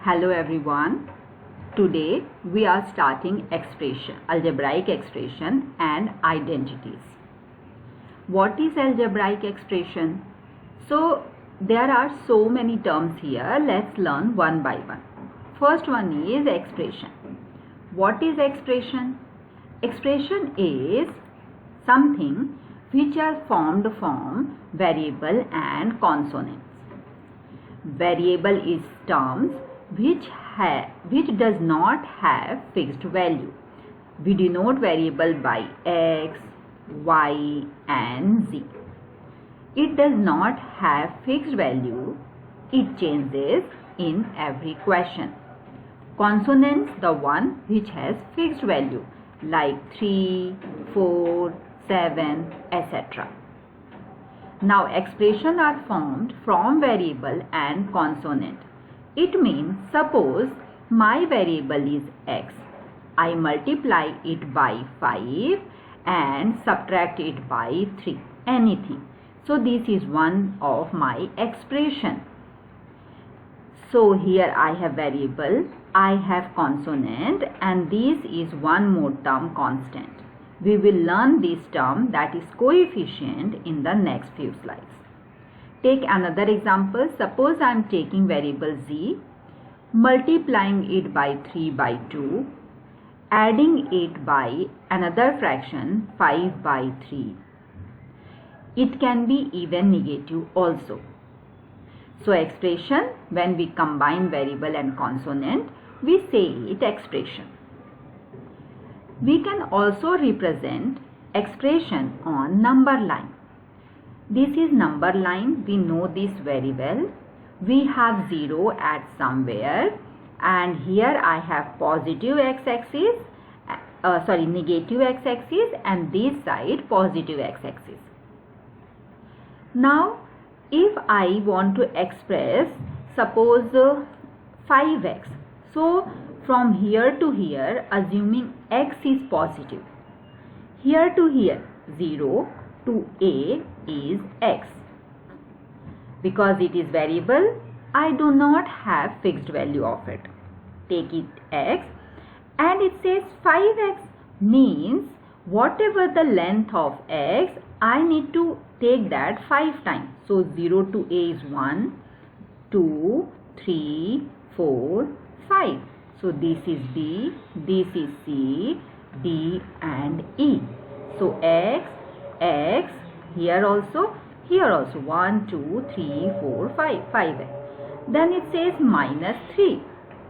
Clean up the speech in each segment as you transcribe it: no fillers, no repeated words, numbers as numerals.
Hello everyone. Today we are starting algebraic expression and identities. What is algebraic expression? So there are so many terms here. Let's learn one by one. First one is expression. What is expression? Expression is something which are formed from variable and consonants. Variable is terms which does not have fixed value. We denote variable by x, y and z. It does not have fixed value. It changes in every question. Consonants, the one which has fixed value like 3, 4, 7, etc. Now expressions are formed from variable and consonant. It means suppose my variable is x. I multiply it by 5 and subtract it by 3. Anything. So this is one of my expression. So here I have variable, I have consonant, and this is one more term constant. We will learn this term, that is coefficient, in the next few slides. Take another example. Suppose I am taking variable z, multiplying it by 3 by 2, adding it by another fraction 5 by 3. It can be even negative also. So expression, when we combine variable and consonant, we say it expression. We can also represent expression on number line. This is number line. We know this very well. We have 0 at somewhere, and here I have positive x-axis, negative x-axis, and this side positive x-axis. Now if I want to express, suppose 5x. So from here to here, assuming x is positive, here to here 0 to a is x. Because it is variable, I do not have fixed value of it. Take it x, and it says 5x means whatever the length of x, I need to take that 5 times. So 0 to a is 1, 2, 3, 4, 5. So this is B, this is C, D and E. So x, here also 1, 2, 3, 4, 5, 5x. Then it says minus 3.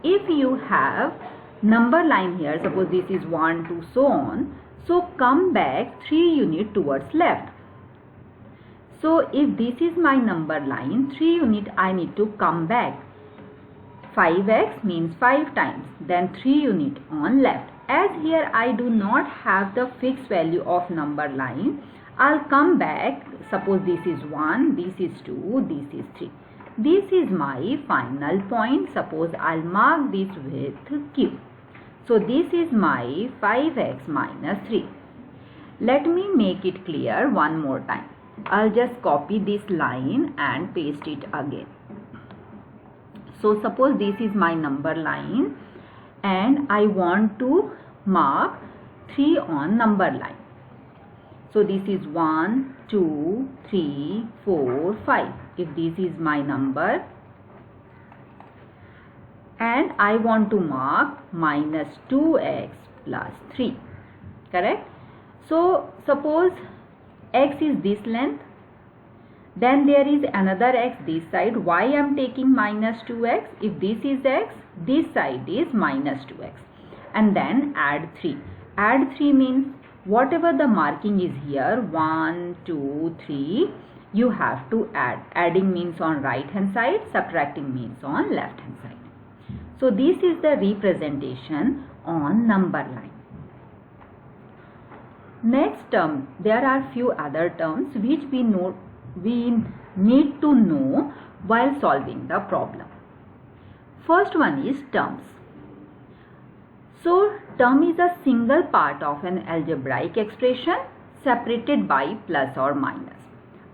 If you have number line here, suppose this is 1, 2, so on. So come back 3 unit towards left. So if this is my number line, 3 unit I need to come back. 5x means 5 times, then 3 unit on left. As here I do not have the fixed value of number line, I'll come back. Suppose this is 1, this is 2, this is 3. This is my final point. Suppose I'll mark this with Q. So this is my 5x minus 3. Let me make it clear one more time. I'll just copy this line and paste it again. So suppose this is my number line and I want to mark 3 on number line. So this is 1, 2, 3, 4, 5. If this is my number, and I want to mark minus 2x plus 3. Correct? So suppose x is this length, then there is another x this side. Why I am taking minus 2x? If this is x, this side is minus 2x. And then add 3. Add 3 means whatever the marking is here, 1, 2, 3, you have to add. Adding means on right hand side, subtracting means on left hand side. So this is the representation on number line. Next term, there are few other terms which we need to know while solving the problem. First one is terms. So term is a single part of an algebraic expression separated by plus or minus.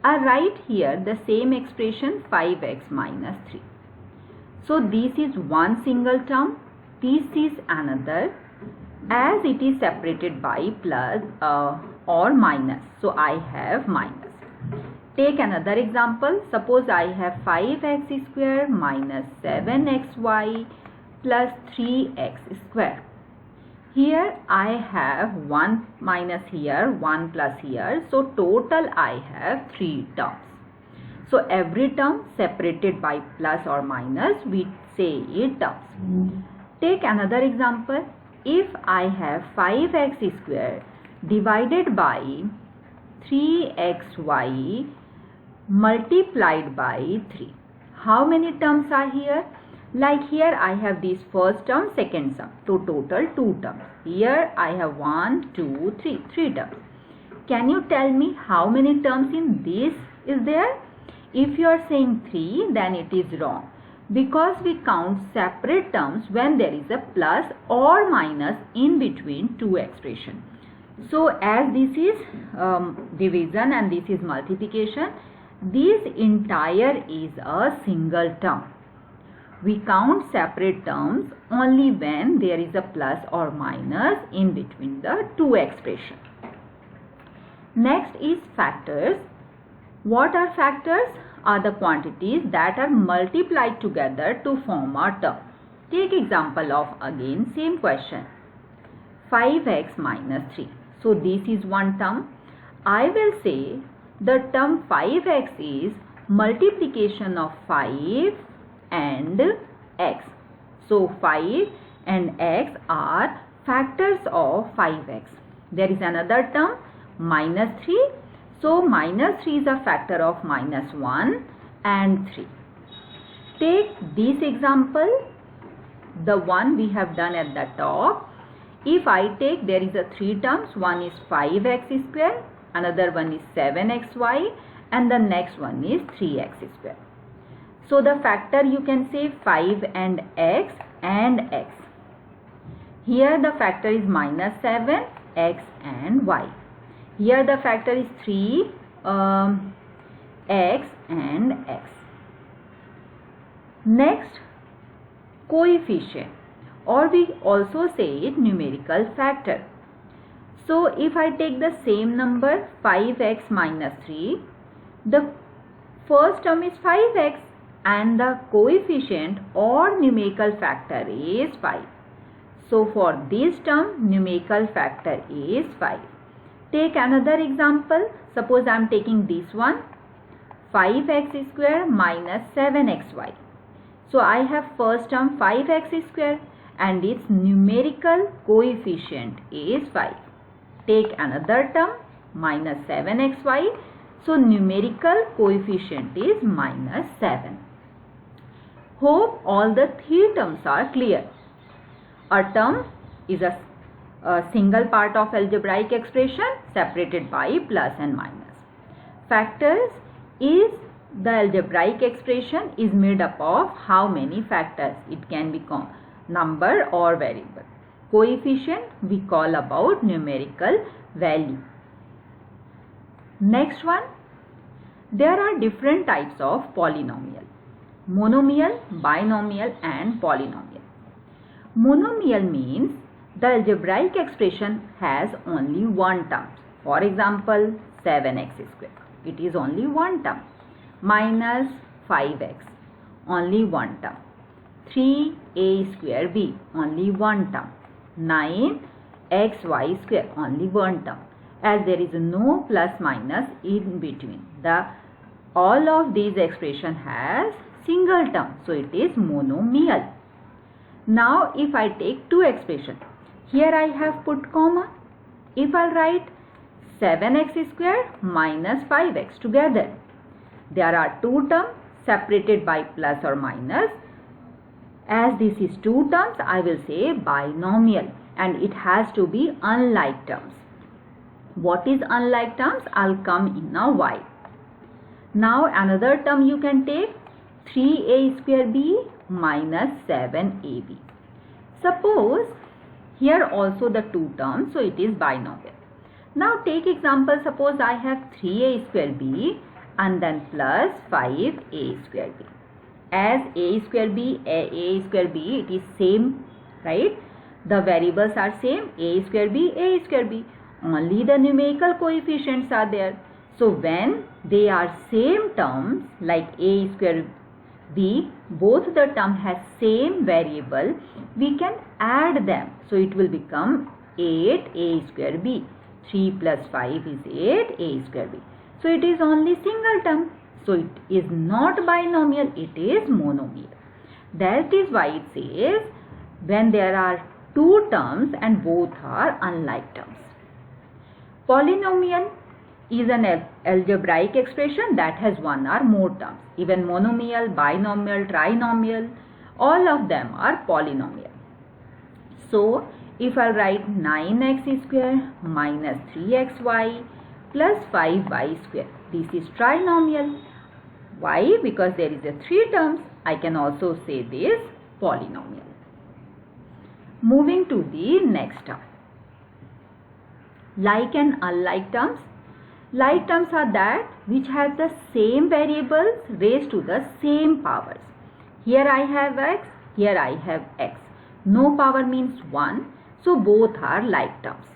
I write here the same expression 5x minus 3. So this is one single term, this is another, as it is separated by plus or minus. So I have minus. Take another example. Suppose I have 5x square minus 7xy plus 3x square. Here I have 1 minus here, 1 plus here. So total I have 3 terms. So every term separated by plus or minus, we say it terms. Take another example. If I have 5x square divided by 3xy multiplied by 3. How many terms are here? Like here I have this first term, second term. So total 2 terms. Here I have 1, 2, 3. 3 terms. Can you tell me how many terms in this is there? If you are saying 3, then it is wrong. Because we count separate terms when there is a plus or minus in between two expressions. So as this is division and this is multiplication, this entire is a single term. We count separate terms only when there is a plus or minus in between the two expressions. Next is factors. What are factors? Are the quantities that are multiplied together to form a term. Take example of again same question. 5x minus 3. So this is one term. I will say the term 5x is multiplication of 5 and x. So 5 and x are factors of 5x. There is another term minus 3. So minus 3 is a factor of minus 1 and 3. Take this example, the one we have done at the top. If I take, there is a 3 terms. One is 5x square, another one is 7xy, and the next one is 3x square. So the factor you can say 5 and x and x. Here the factor is minus 7, x and y. Here the factor is 3, x and x. Next, coefficient, or we also say it numerical factor. So if I take the same number 5x minus 3, the first term is 5x and the coefficient or numerical factor is 5. So for this term, numerical factor is 5. Take another example. Suppose I am taking this one, 5x square minus 7xy. So I have first term 5x square and its numerical coefficient is 5. Take another term minus 7xy. So numerical coefficient is minus 7. Hope all the 3 terms are clear. A term is a single part of algebraic expression separated by plus and minus. Factors is the algebraic expression is made up of how many factors. It can be number or variable. Coefficient we call about numerical value. Next one, there are different types of polynomial. Monomial, binomial and polynomial. Monomial means the algebraic expression has only one term. For example, 7x square. It is only one term. Minus 5x. Only one term. 3a square b. Only one term. 9xy square. Only one term. As there is no plus minus in between. All of these expression has single term. So it is monomial. Now if I take two expressions. Here I have put comma. If I write 7x square minus 5x together, there are two terms separated by plus or minus. As this is two terms, I will say binomial and it has to be unlike terms. What is unlike terms? I'll come in a while. Now another term you can take 3a square b minus 7ab. Suppose here also the two terms, so it is binomial. Now take example, suppose I have 3a square b and then plus 5a square b. as a square b, a square b, it is same, right? The variables are same, a square b, only the numerical coefficients are there. So when they are same terms like a square b, both the term has same variable, we can add them. So it will become 8a square b. 3 plus 5 is 8 a square b. So it is only single term. So it is not binomial, it is monomial. That is why it says when there are two terms and both are unlike terms. Polynomial is an algebraic expression that has one or more terms. Even monomial, binomial, trinomial, all of them are polynomial. So if I write 9x square minus 3xy plus 5y square, this is trinomial. Why? Because there is a 3 terms. I can also say this polynomial. Moving to the next term. Like and unlike terms. Like terms are that which have the same variables raised to the same powers. Here I have x, here I have x. No power means 1. So both are like terms.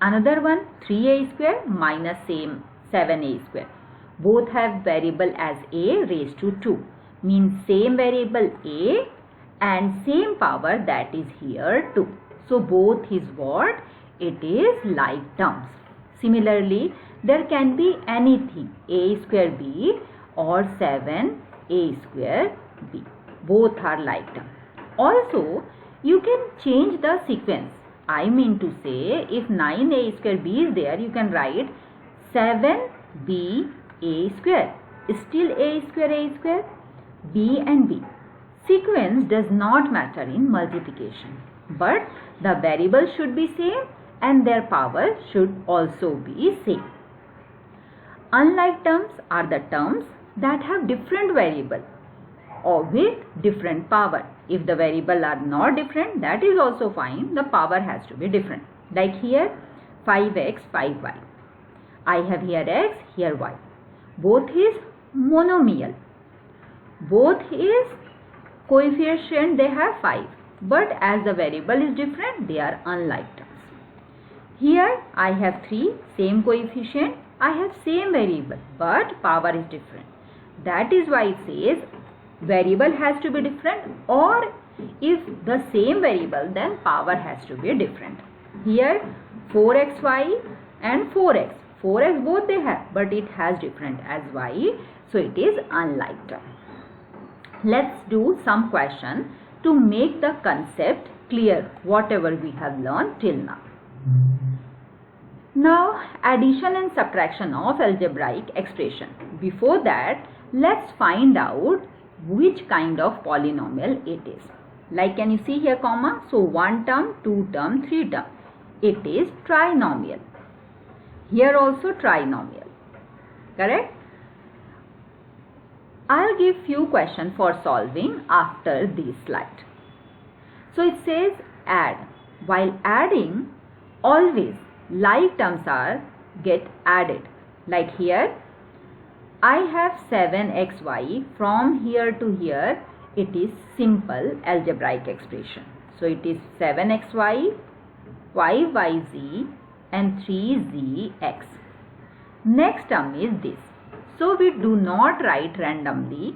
Another one, 3a square minus same 7a square. Both have variable as a raised to 2. Means same variable a and same power, that is here 2. So both is what? It is like terms. Similarly, there can be anything a square b or 7a square b. Both are like terms. Also, you can change the sequence. I mean to say, if 9a square b is there, you can write 7b a square. Still a square, b and b. Sequence does not matter in multiplication, but the variable should be same and their power should also be same. Unlike terms are the terms that have different variable or with different power. If the variable are not different, that is also fine. The power has to be different. Like here 5x, 5y. I have here x, here y. Both is monomial. Both is coefficient, they have 5. But as the variable is different, they are unlike terms. Here I have 3, same coefficient. I have same variable, but power is different. That is why it says variable has to be different, or if the same variable, then power has to be different. Here 4xy and 4x. 4x both they have, but it has different as y. So it is unlike term. Let's do some question to make the concept clear, whatever we have learned till now. Now, addition and subtraction of algebraic expression. Before that, let's find out which kind of polynomial it is. Like, can you see here comma? So 1 term, 2 term, 3 term. It is trinomial. Here also trinomial. Correct? I'll give few questions for solving after this slide. So it says add. While adding, always like terms are get added. Like here, I have 7xy. From here to here, it is simple algebraic expression. So it is 7xy, 5yz and 3zx. Next term is this. So we do not write randomly.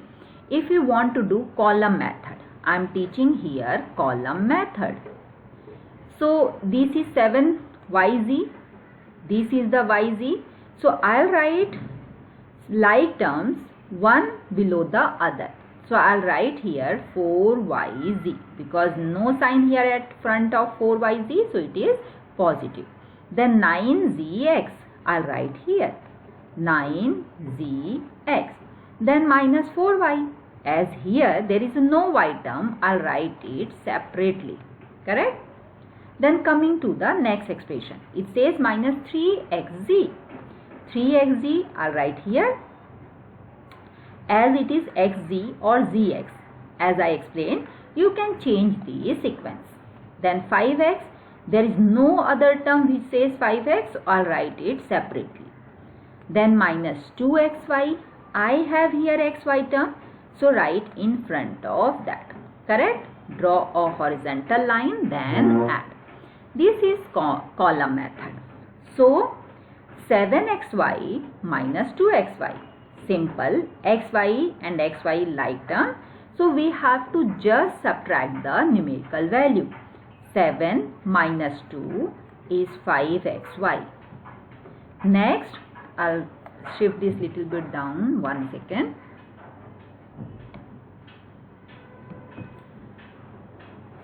If you want to do column method, I am teaching here column method. So this is 7yz, this is the yz. So I'll write like terms one below the other. So I'll write here 4yz because no sign here at front of 4yz, so it is positive. Then 9zx, I'll write here 9zx. Then minus 4y. As here there is no y term, I'll write it separately. Correct? Then coming to the next expression, it says minus 3xz. 3xz, I'll write here as it is xz or zx. As I explained, you can change the sequence. Then 5x, there is no other term which says 5x, I'll write it separately. Then minus 2xy, I have here xy term, So write in front of that. Correct? Draw a horizontal line, then add. This is column method. So 7xy minus 2xy. Simple. Xy and xy like term. So we have to just subtract the numerical value. 7 minus 2 is 5xy. Next, I'll shift this little bit down. 1 second.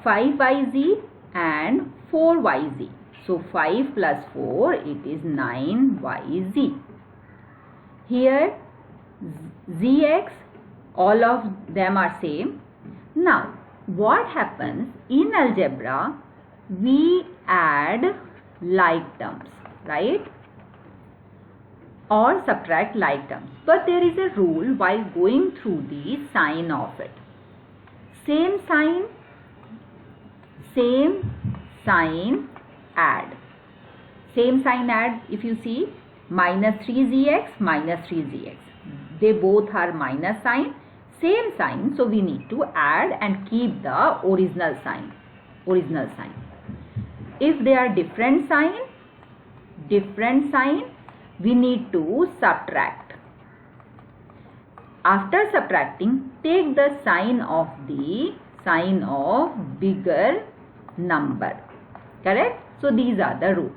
Five yz and 4yz. So 5 plus 4, it is 9yz. Here zx, all of them are same. Now what happens in algebra? We add like terms, right? Or subtract like terms. But there is a rule while going through the sign of it. Same sign, add. Same sign add, if you see, minus 3zx, minus 3zx. They both are minus sign, same sign, so we need to add and keep the original sign. If they are different sign, we need to subtract. After subtracting, take the sign of bigger number. Correct? So these are the rules.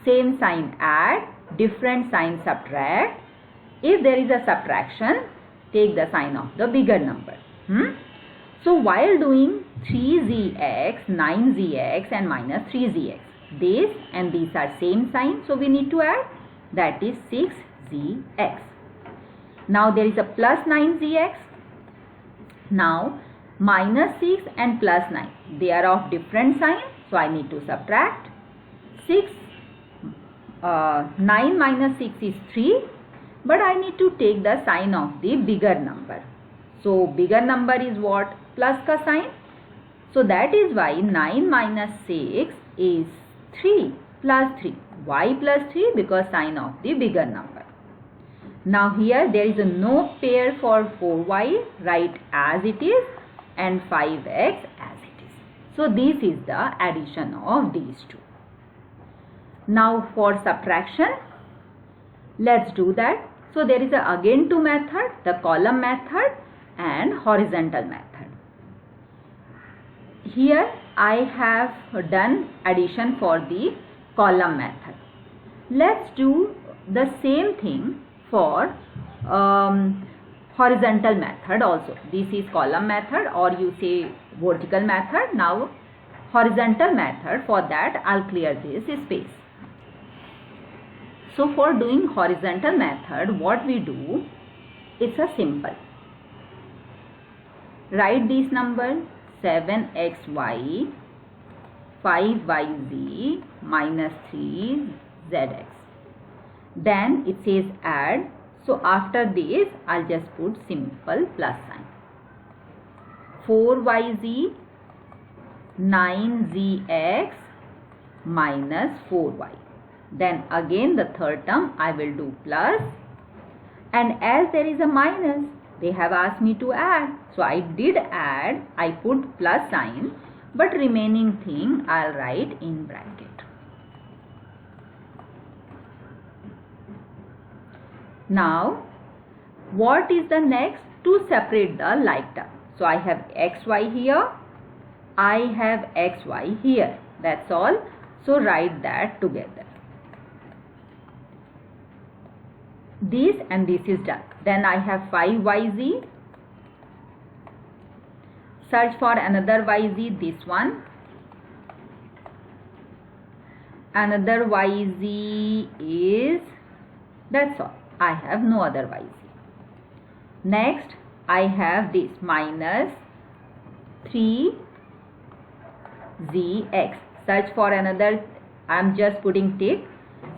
Same sign add, different sign subtract. If there is a subtraction, take the sign of the bigger number. So while doing 3zx, 9zx and minus 3zx, this and these are same sign, so we need to add, that is 6zx. Now there is a plus 9zx. Now minus 6 and plus 9, they are of different sign, so I need to subtract. 9 minus 6 is 3, but I need to take the sign of the bigger number. So bigger number is what? Plus ka sign. So that is why 9 minus 6 is 3 plus 3. Why plus 3? Because sign of the bigger number. Now here there is a no pair for 4y, write as it is, and 5x as it is. So this is the addition of these two. Now for subtraction, let's do that. So there is again two methods, the column method and horizontal method. Here I have done addition for the column method. Let's do the same thing for horizontal method also. This is column method, or you say vertical method. Now horizontal method, for that I'll clear this space. So for doing horizontal method, what we do, it's a simple. Write these numbers: 7xy, 5yz minus 3zx. Then it says add. So after this, I'll just put simple plus sign. 4yz, 9zx minus 4y. Then again the third term I will do plus, and as there is a minus, they have asked me to add. So I did add, I put plus sign, but remaining thing I'll write in bracket. Now what is the next? To separate the like term. So I have xy here, I have xy here. That's all. So write that together. This and this is done. Then I have 5yz. Search for another yz, this one. Another yz is, that's all. I have no other yz. Next I have this minus 3zx. Search for another, I am just putting tick.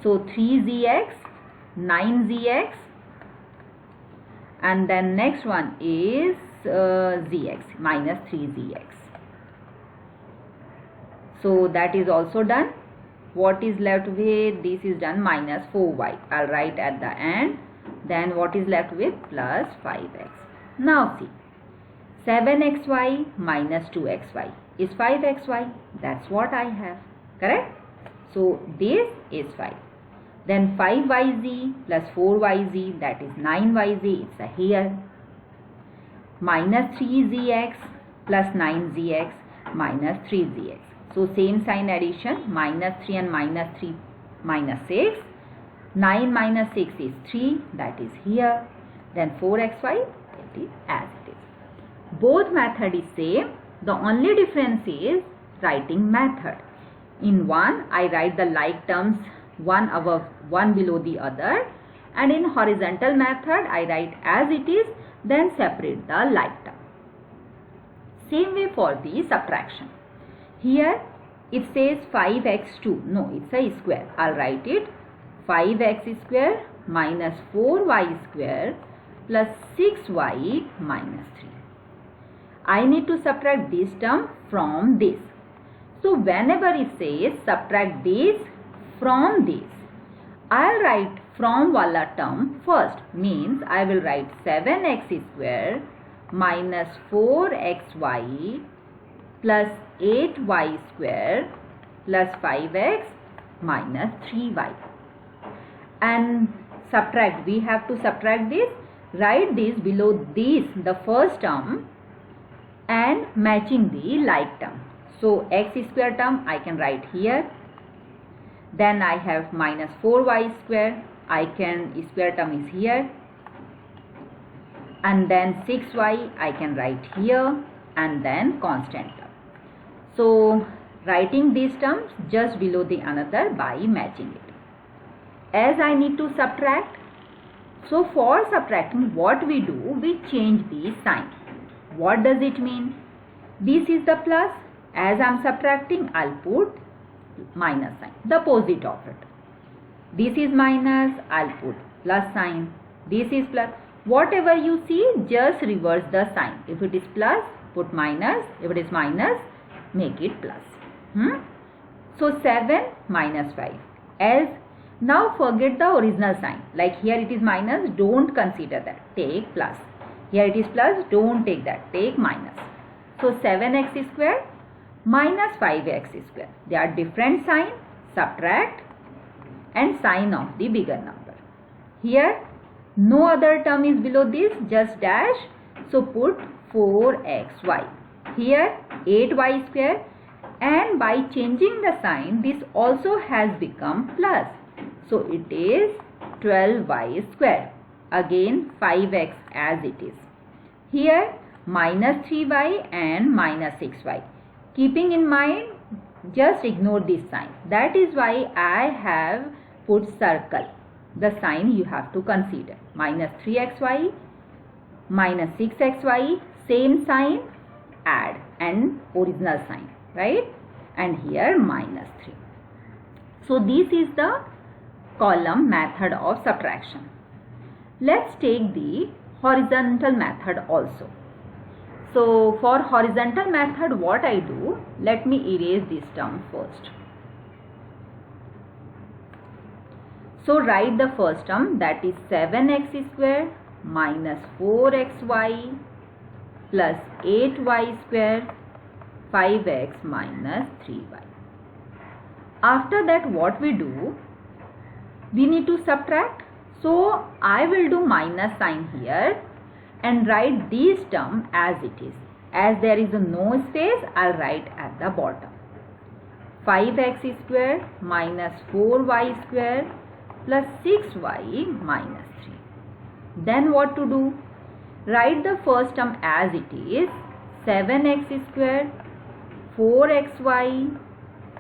So 3zx, 9zx, and then next one is zx, minus 3zx. So that is also done. What is left with? This is done, minus 4y. I'll write at the end. Then what is left with? Plus 5x. Now see, 7xy minus 2xy is 5xy. That's what I have. Correct? So this is 5. Then 5yz plus 4yz, that is 9yz. It's a here. Minus 3zx plus 9zx minus 3zx. So same sign addition, minus 3 and minus 3 minus 6. 9 minus 6 is 3, that is here. Then 4xy, it is as it is. Both method is same. The only difference is writing method. In one, I write the like terms one above, one below the other, and in horizontal method, I write as it is, then separate the like term. Same way for the subtraction. Here it says 5x2. No, it's a square. I'll write it 5x square minus 4y square plus 6y minus 3. I need to subtract this term from this. So whenever it says subtract this from this, I'll write from wala term first. Means I will write 7x square minus 4xy plus 8y square plus 5x minus 3y. And subtract, we have to subtract this. Write this below this, the first term, and matching the like term. So x square term I can write here. Then I have minus 4y square. Square term is here. And then 6y I can write here, and then constant term. So writing these terms just below the another by matching it. As I need to subtract, so for subtracting what we do, we change the sign. What does it mean? This is the plus. As I am subtracting, I'll put minus sign, the opposite of it. This is minus, I'll put plus sign. This is plus. Whatever you see, just reverse the sign. If it is plus, put minus. If it is minus, make it plus. So 7 minus 5. Else, now forget the original sign. Like here it is minus, don't consider that. Take plus. Here it is plus, don't take that. Take minus. So 7x square minus 5x square. They are different sign. Subtract and sign of the bigger number. Here no other term is below this, just dash. So put 4xy. Here 8y square, and by changing the sign this also has become plus. So it is 12y square. Again 5x as it is. Here minus 3y and minus 6y. Keeping in mind, just ignore this sign. That is why I have put circle. The sign you have to consider. Minus 3xy, minus 6xy, same sign, add and original sign, right? And here minus 3. So this is the column method of subtraction. Let's take the horizontal method also. So for horizontal method, what I do, let me erase this term first. So write the first term, that is 7x square minus 4xy plus 8y square 5x minus 3y. After that what we do, we need to subtract. So I will do minus sign here and write this term as it is. As there is no space, I'll write at the bottom. 5x square minus 4y square plus 6y minus 3. Then what to do? Write the first term as it is. 7x square, 4xy,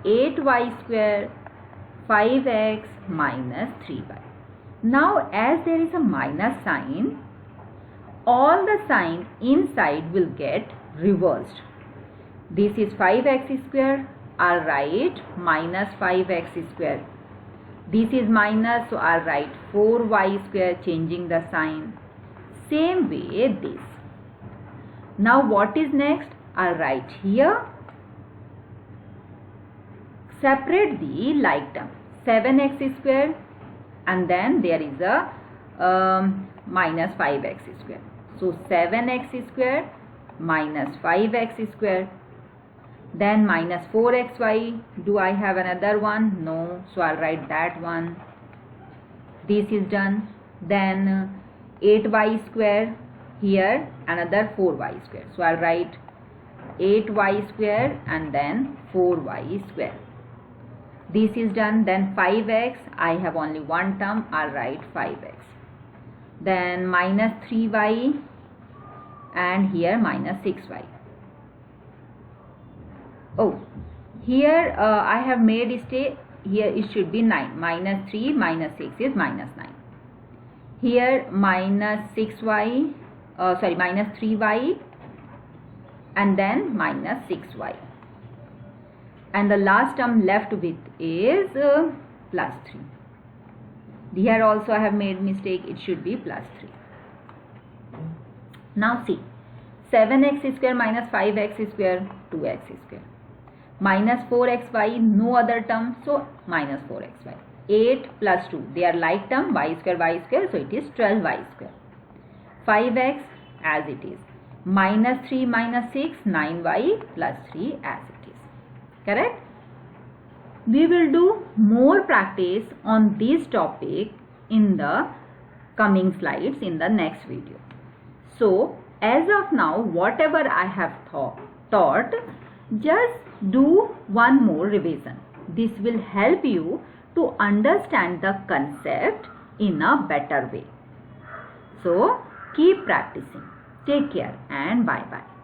8y square, 5x minus 3y. Now as there is a minus sign, all the sign inside will get reversed. This is 5x square, I'll write minus 5x square. This is minus, so I'll write 4y square, changing the sign. Same way this. Now what is next? I'll write here. Separate the like term. 7x square, and then there is a minus 5x square. So 7x square minus 5x square. Then minus 4xy. Do I have another one? No. So I'll write that one. This is done. Then 8y square. Here another 4y square. So I'll write 8y square and then 4y square. This is done. Then 5x. I have only one term. I'll write 5x. Then minus 3y and here minus 6y. Oh, here I have made mistake. Here it should be 9. Minus 3 minus 6 is minus 9. Here minus 6y, minus 3y and then minus 6y. And the last term left with is plus 3. Here also I have made mistake. It should be plus 3. Now see, 7x square minus 5x square, 2x square. Minus 4xy, no other term, so minus 4xy. 8 plus 2, they are like term, y square, so it is 12y square. 5x as it is. Minus 3 minus 6, 9y plus 3 as it is. Correct? We will do more practice on this topic in the coming slides in the next video. So, as of now, whatever I have taught, just do one more revision. This will help you to understand the concept in a better way. So, keep practicing. Take care and bye-bye.